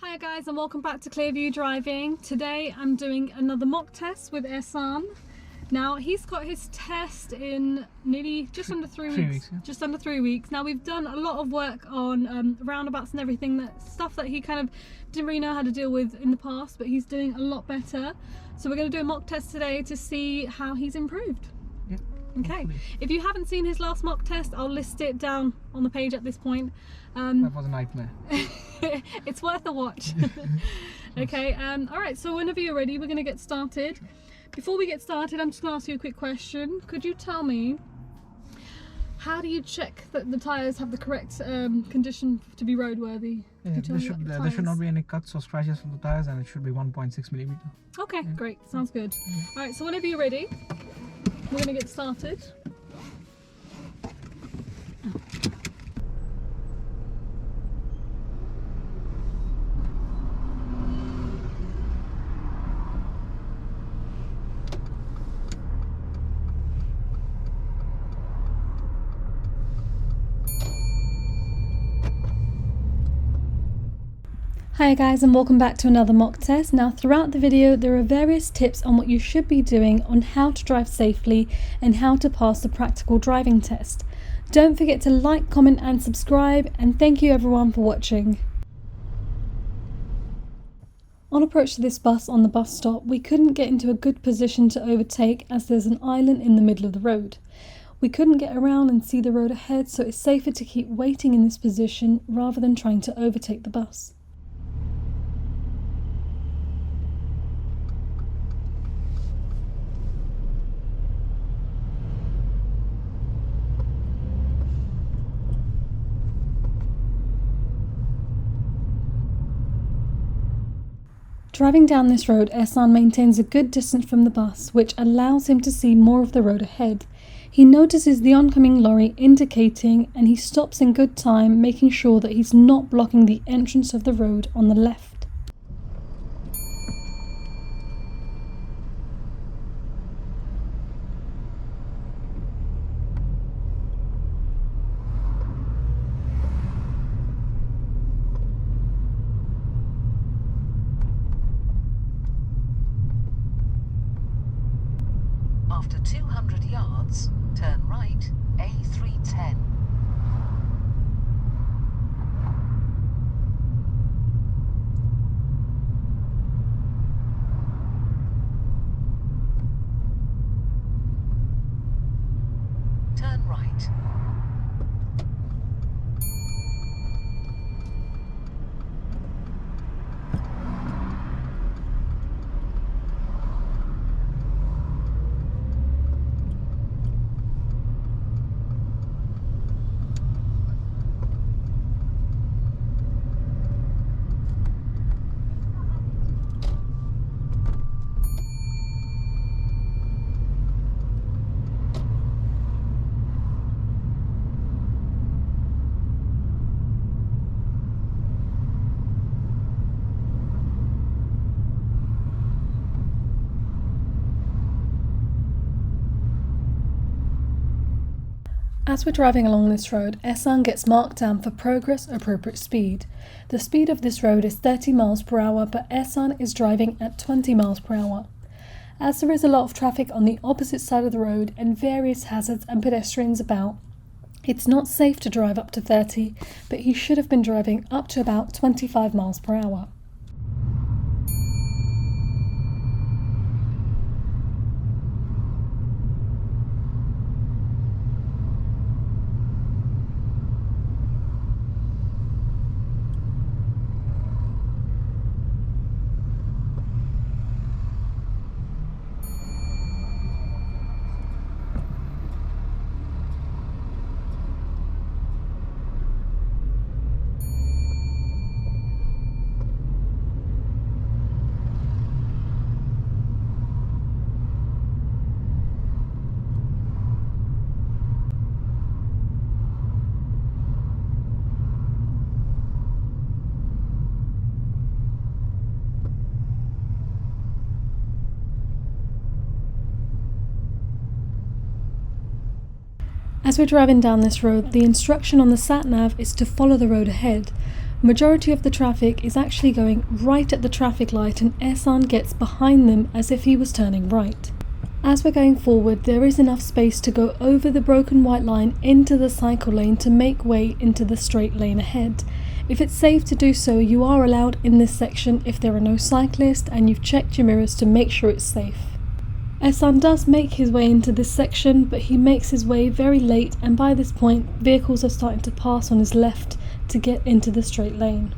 Hi guys and welcome back to Clearview Driving. Today I'm doing another mock test with Ihsan. Now he's got his test in nearly just under three weeks. Yeah. Just under 3 weeks. Now we've done a lot of work on roundabouts and everything, stuff that he kind of didn't really know how to deal with in the past, but he's doing a lot better. So we're going to do a mock test today to see how he's improved. Yeah, okay. Hopefully. If you haven't seen his last mock test, I'll list it down on the page at this point. That was a nightmare. It's worth a watch. Okay, alright, so whenever you're ready, we're going to get started. Before we get started, I'm just going to ask you a quick question. Could you tell me, how do you check that the tyres have the correct condition to be roadworthy? Yeah, there should not be any cuts or scratches on the tyres, and it should be 1.6 millimeter. Okay, great, sounds good. Alright, so whenever you're ready, we're going to get started. Hi guys and welcome back to another mock test. Now throughout the video there are various tips on what you should be doing on how to drive safely and how to pass the practical driving test. Don't forget to like, comment and subscribe, and thank you everyone for watching. On approach to this bus on the bus stop, we couldn't get into a good position to overtake as there's an island in the middle of the road. We couldn't get around and see the road ahead, so it's safer to keep waiting in this position rather than trying to overtake the bus. Driving down this road, Ihsan maintains a good distance from the bus, which allows him to see more of the road ahead. He notices the oncoming lorry indicating, and he stops in good time, making sure that he's not blocking the entrance of the road on the left. After 200 yards, turn right, A310. Turn right. As we're driving along this road, Ihsan gets marked down for progress appropriate speed. The speed of this road is 30 miles per hour, but Ihsan is driving at 20 miles per hour. As there is a lot of traffic on the opposite side of the road and various hazards and pedestrians about, it's not safe to drive up to 30, but he should have been driving up to about 25 miles per hour. As we're driving down this road, the instruction on the sat-nav is to follow the road ahead. Majority of the traffic is actually going right at the traffic light, and Ihsan gets behind them as if he was turning right. As we're going forward, there is enough space to go over the broken white line into the cycle lane to make way into the straight lane ahead. If it's safe to do so, you are allowed in this section if there are no cyclists and you've checked your mirrors to make sure it's safe. Ihsan does make his way into this section, but he makes his way very late, and by this point vehicles are starting to pass on his left to get into the straight lane.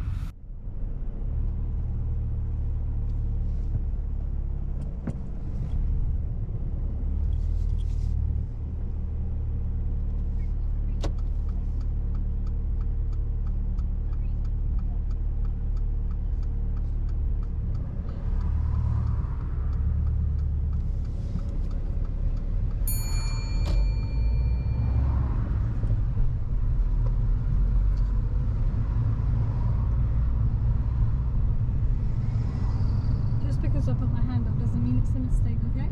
Just because I put my hand up doesn't mean it's a mistake, okay?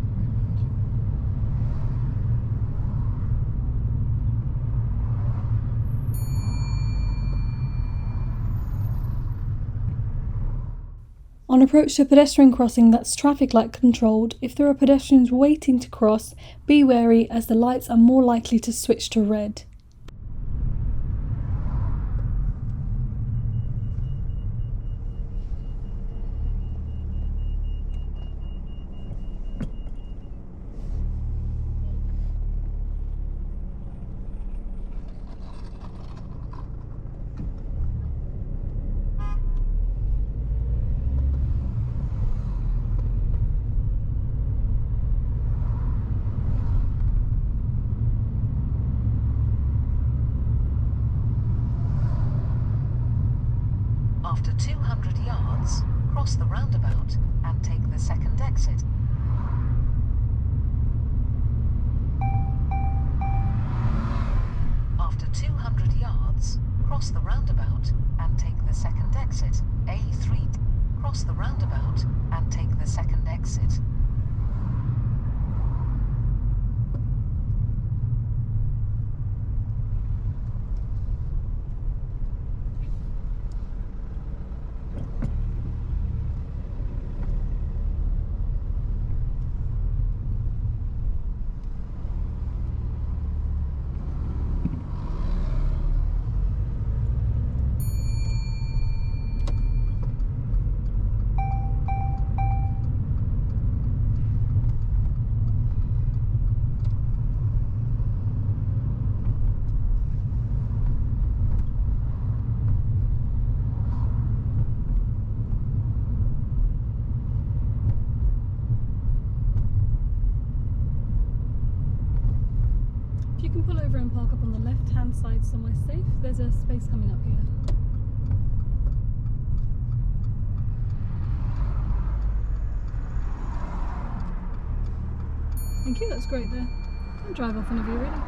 On approach to a pedestrian crossing that's traffic light controlled, if there are pedestrians waiting to cross, be wary as the lights are more likely to switch to red. After 200 yards, cross the roundabout and take the second exit. After 200 yards, cross the roundabout and take the second exit. A3. Cross the roundabout and take the second exit. If you can pull over and park up on the left hand side somewhere safe, there's a space coming up here. Thank you, that's great there. I'll drive off whenever you're ready.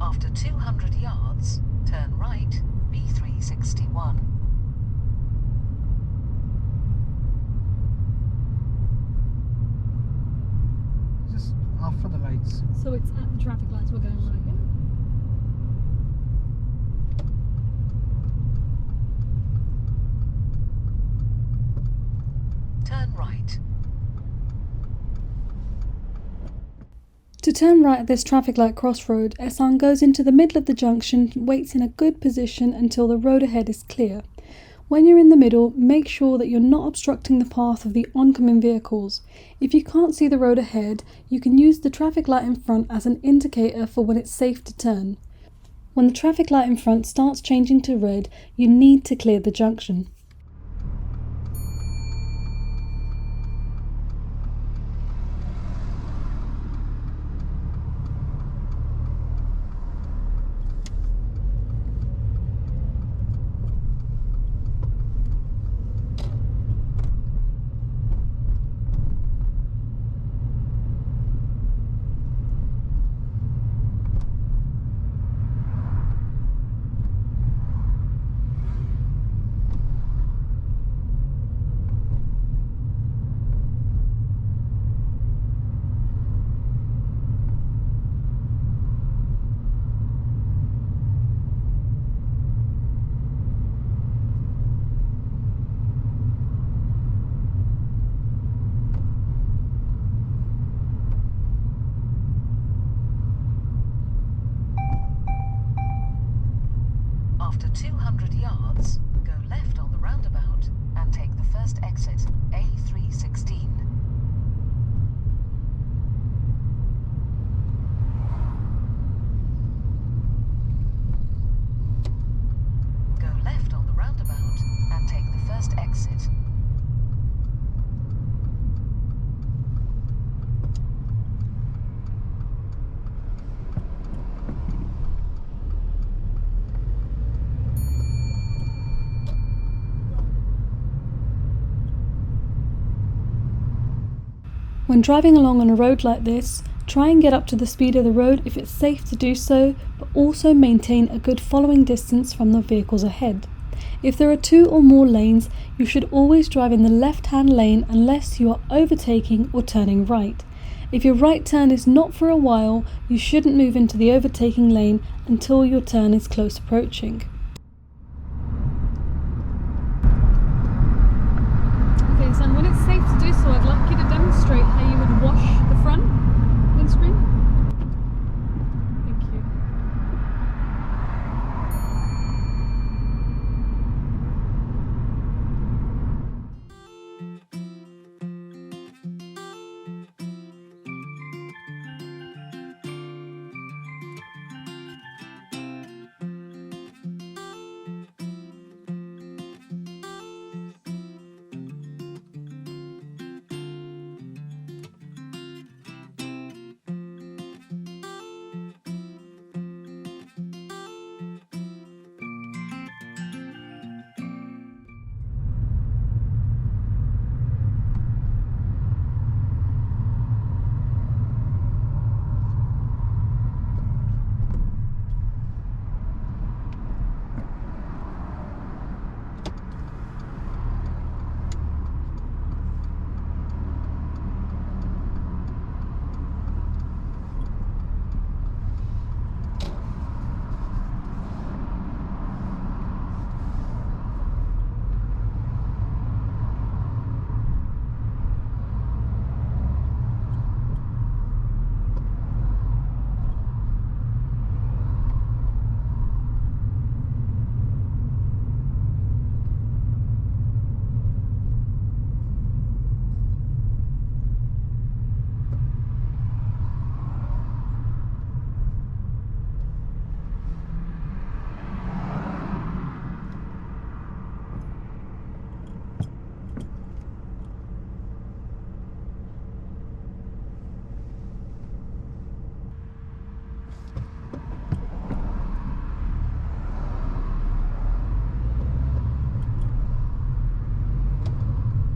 After 200 yards, turn right, B361. Just after the lights. So it's at the traffic lights, we're going right here. Turn right. To turn right at this traffic light crossroad, Ihsan goes into the middle of the junction, waits in a good position until the road ahead is clear. When you're in the middle, make sure that you're not obstructing the path of the oncoming vehicles. If you can't see the road ahead, you can use the traffic light in front as an indicator for when it's safe to turn. When the traffic light in front starts changing to red, you need to clear the junction. After 200 yards, go left on the roundabout and take the first exit, A316. Go left on the roundabout and take the first exit. When driving along on a road like this, try and get up to the speed of the road if it's safe to do so, but also maintain a good following distance from the vehicles ahead. If there are 2 or more lanes, you should always drive in the left-hand lane unless you are overtaking or turning right. If your right turn is not for a while, you shouldn't move into the overtaking lane until your turn is close approaching. Okay, Ihsan, when it's safe to do so, I'd like you to demonstrate how you would wash the front windscreen. Thank you.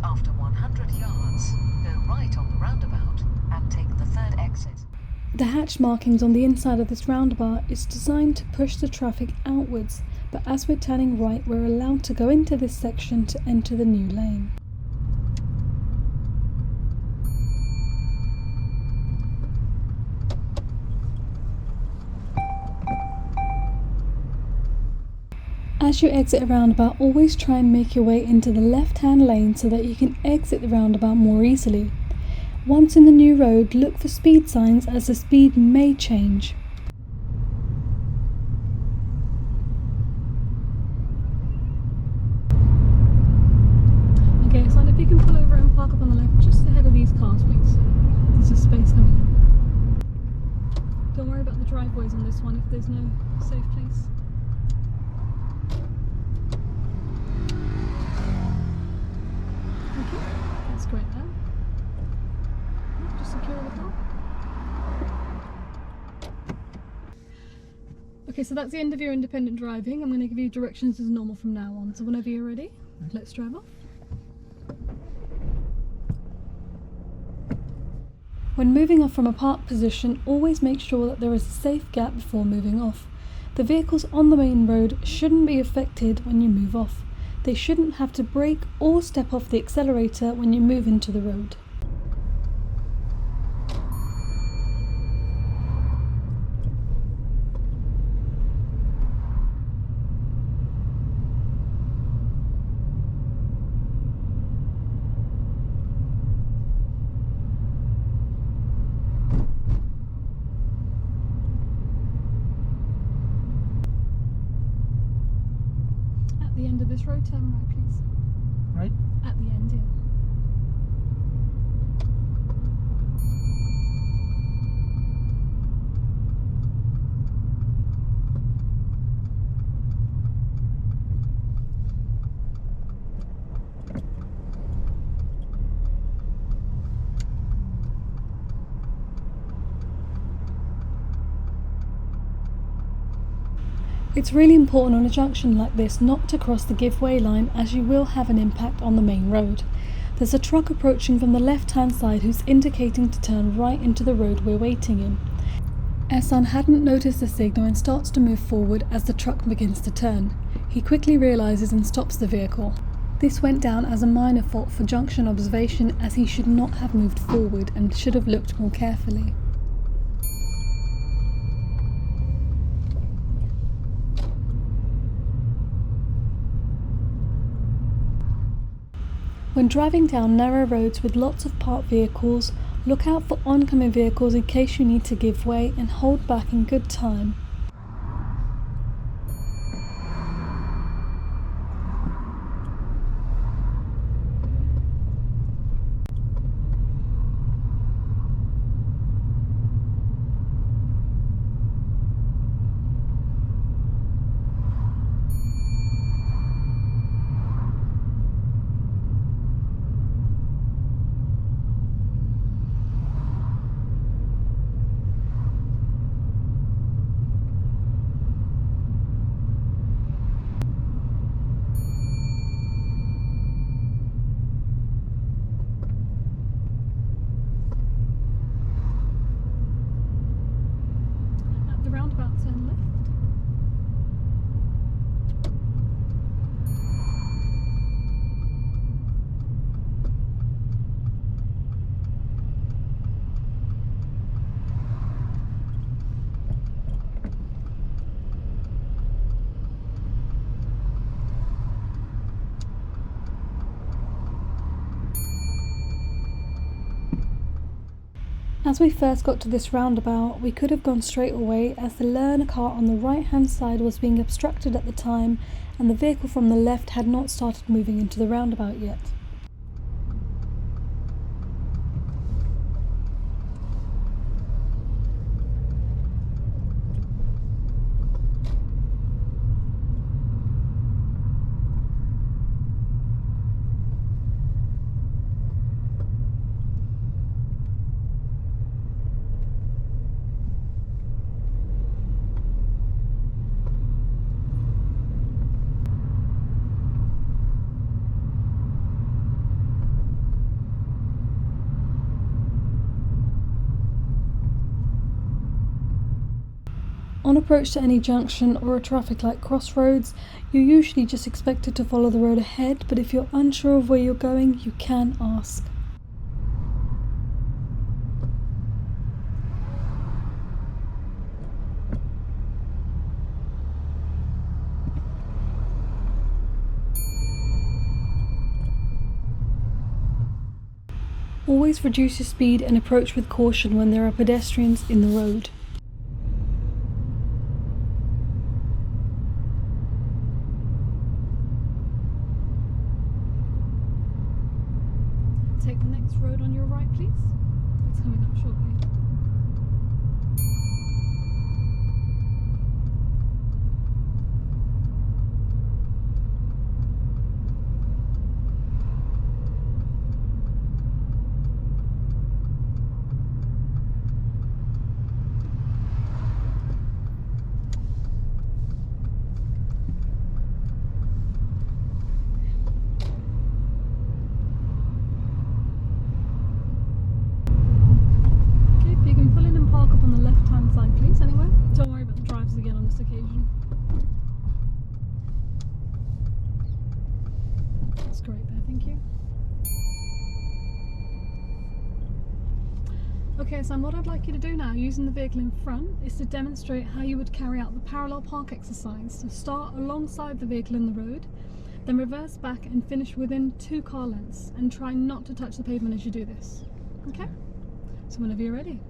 After 100 yards, go right on the roundabout and take the third exit. The hatch markings on the inside of this roundabout is designed to push the traffic outwards, but as we're turning right, we're allowed to go into this section to enter the new lane. As you exit a roundabout, always try and make your way into the left-hand lane so that you can exit the roundabout more easily. Once in the new road, look for speed signs as the speed may change. Okay, Ihsan, if you can pull over and park up on the left just ahead of these cars, please. There's a space coming in. Don't worry about the driveways on this one if there's no safe place. Okay, that's great there. Just secure the car. Okay, so that's the end of your independent driving. I'm going to give you directions as normal from now on. So whenever you're ready, let's drive off. When moving off from a park position, always make sure that there is a safe gap before moving off. The vehicles on the main road shouldn't be affected when you move off. They shouldn't have to brake or step off the accelerator when you move into the road. end of this road, turn right please. Right? At the end, yeah. It's really important on a junction like this not to cross the give way line, as you will have an impact on the main road. There's a truck approaching from the left hand side who's indicating to turn right into the road we're waiting in. Ihsan hadn't noticed the signal and starts to move forward as the truck begins to turn. He quickly realises and stops the vehicle. This went down as a minor fault for junction observation, as he should not have moved forward and should have looked more carefully. When driving down narrow roads with lots of parked vehicles, look out for oncoming vehicles in case you need to give way, and hold back in good time. At the roundabout, turn left. As we first got to this roundabout, we could have gone straight away, as the learner car on the right hand side was being obstructed at the time and the vehicle from the left had not started moving into the roundabout yet. On approach to any junction or a traffic light crossroads, you're usually just expected to follow the road ahead, but if you're unsure of where you're going, you can ask. Always reduce your speed and approach with caution when there are pedestrians in the road. Take the next road on your right, please. It's coming up shortly. Okay, so what I'd like you to do now, using the vehicle in front, is to demonstrate how you would carry out the parallel park exercise. So start alongside the vehicle in the road, then reverse back and finish within 2 car lengths, and try not to touch the pavement as you do this. Okay? So whenever you're ready.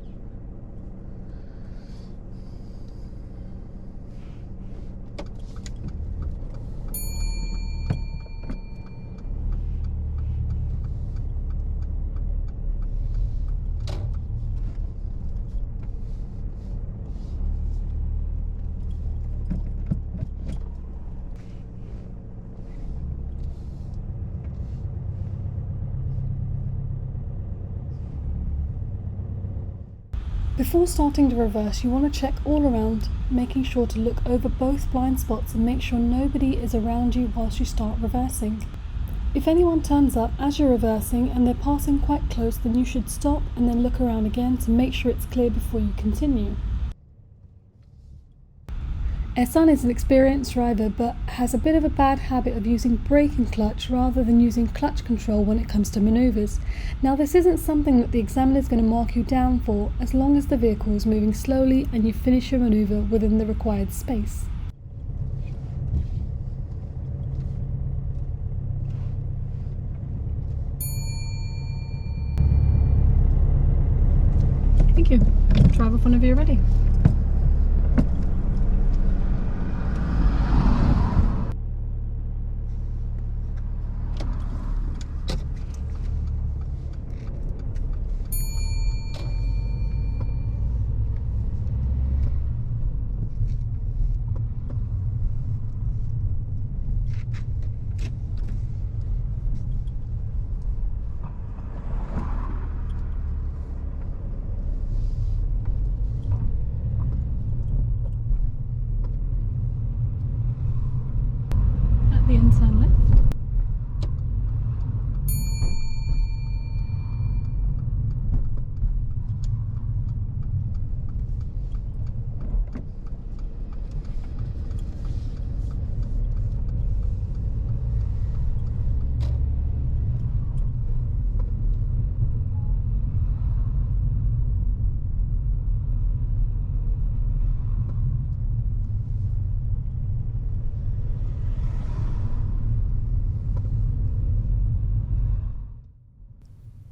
Before starting to reverse, you want to check all around, making sure to look over both blind spots and make sure nobody is around you whilst you start reversing. If anyone turns up as you're reversing and they're passing quite close, then you should stop and then look around again to make sure it's clear before you continue. Ihsan is an experienced driver but has a bit of a bad habit of using brake and clutch rather than using clutch control when it comes to manoeuvres. Now this isn't something that the examiner is going to mark you down for as long as the vehicle is moving slowly and you finish your manoeuvre within the required space. Thank you. Drive off whenever you're ready. The Ihsan lift.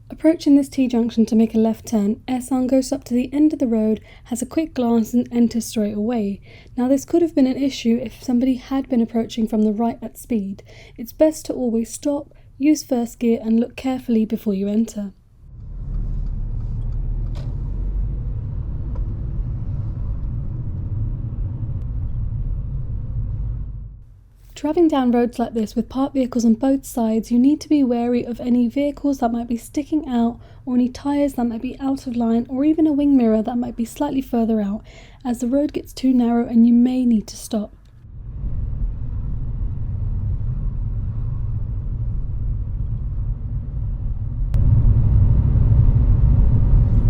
Approaching this T-junction to make a left turn, Ihsan goes up to the end of the road, has a quick glance and enters straight away. Now this could have been an issue if somebody had been approaching from the right at speed. It's best to always stop, use first gear and look carefully before you enter. Driving down roads like this with parked vehicles on both sides, you need to be wary of any vehicles that might be sticking out or any tyres that might be out of line or even a wing mirror that might be slightly further out, as the road gets too narrow and you may need to stop.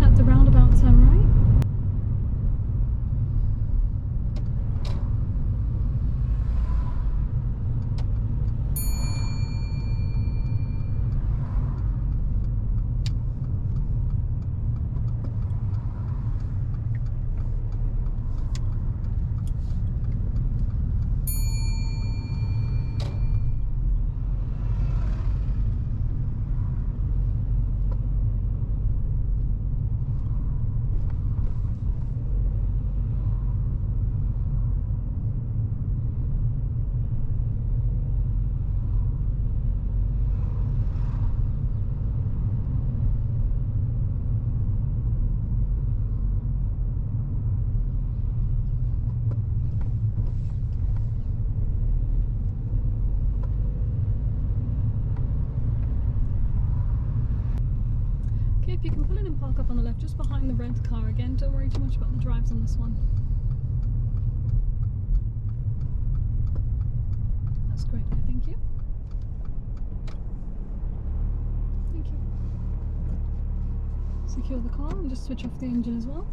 At the roundabout, turn right. If you can pull in and park up on the left just behind the red car again, don't worry too much about the drives on this one. That's great, thank you. Thank you. Secure the car and just switch off the engine as well.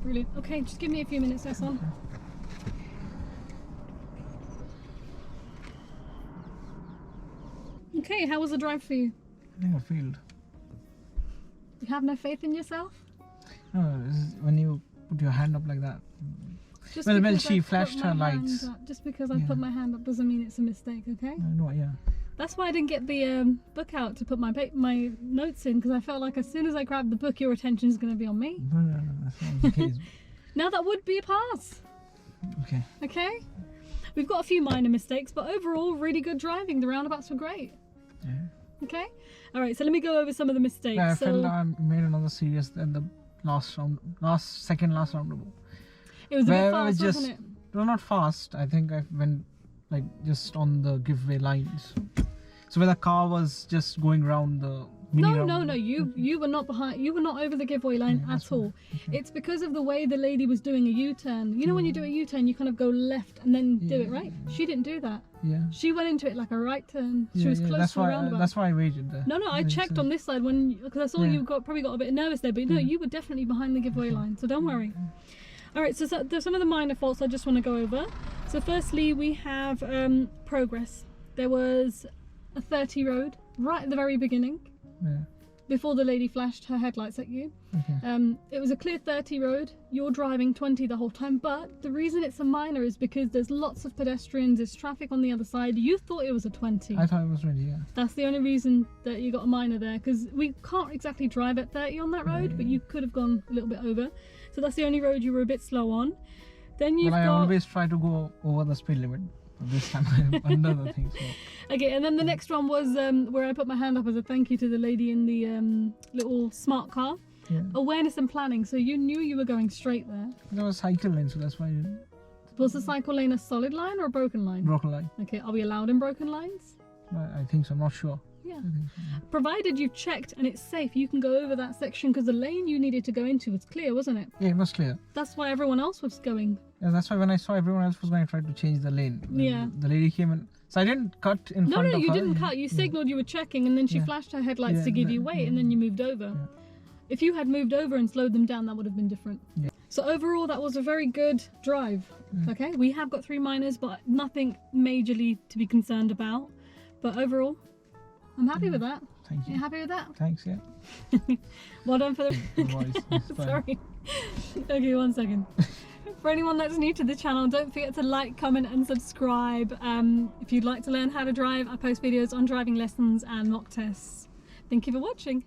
Brilliant. Okay, just give me a few minutes, Ihsan. Okay, how was the drive for you? I think I failed. You have no faith in yourself? No, when you put your hand up like that. Just Well, because she I flashed put her my hand lights. up- Just because I Yeah. put my hand up doesn't mean it's a mistake, okay? No, yeah. That's why I didn't get the book out to put my notes in, because I felt like as soon as I grabbed the book, your attention is going to be on me. No, that's not the case. Now that would be a pass, Okay. okay? We've got a few minor mistakes, but overall, really good driving. The roundabouts were great. Yeah. Okay? All right, so let me go over some of the mistakes. Yeah, I so felt I made another serious than the last second last roundabout. it was a Where bit I fast, just, wasn't it? no, not fast. I think I went like just on the giveaway lines. So where the car was just going around the No. You were not behind. You were not over the giveaway line at all. Okay. It's because of the way the lady was doing a U-turn. You know when you do a U-turn, you kind of go left and then do it right. She didn't do that. Yeah. She went into it like a right turn. She was close that's to the why, roundabout. That's why I waited there. No, I checked on this side because I saw you probably got a bit nervous there, but no, you were definitely behind the giveaway line, so don't worry. All right, so there's some of the minor faults I just want to go over. So firstly, we have progress. There was a 30 road right at the very beginning. Yeah. Before the lady flashed her headlights at you. Okay. It was a clear 30 road, you're driving 20 the whole time, but the reason it's a minor is because there's lots of pedestrians, there's traffic on the other side. You thought it was a 20. I thought it was ready, yeah. That's the only reason that you got a minor there, because we can't exactly drive at 30 on that road, but you could have gone a little bit over. So that's the only road you were a bit slow on. Then you've I got... always try to go over the speed limit. This time I'm under the thing, so... Okay, and then the next one was where I put my hand up as a thank you to the lady in the little smart car. Yeah. Awareness and planning, so you knew you were going straight there. There was cycle lane, so that's why I didn't... Was the cycle lane a solid line or a broken line? Broken line. Okay, are we allowed in broken lines? I think so, I'm not sure. Yeah. I think so, yeah. Provided you've checked and it's safe, you can go over that section because the lane you needed to go into was clear, wasn't it? Yeah, it was clear. That's why everyone else was going. Yeah, that's why when I saw everyone else was going to try to change the lane. Yeah. The lady came in. So I didn't cut in front of her. No, you didn't cut. You signalled you were checking and then she flashed her headlights to give you weight and then you moved over. Yeah. If you had moved over and slowed them down, that would have been different. Yeah. So overall, that was a very good drive. Okay, we have got 3 minors, but nothing majorly to be concerned about. But overall, I'm happy with that. Thank you. You happy with that? Thanks, yeah. Well done for the... Voice, it's fine. Sorry. Okay, 1 second. For anyone that's new to the channel, don't forget to like, comment and subscribe. If you'd like to learn how to drive, I post videos on driving lessons and mock tests. Thank you for watching.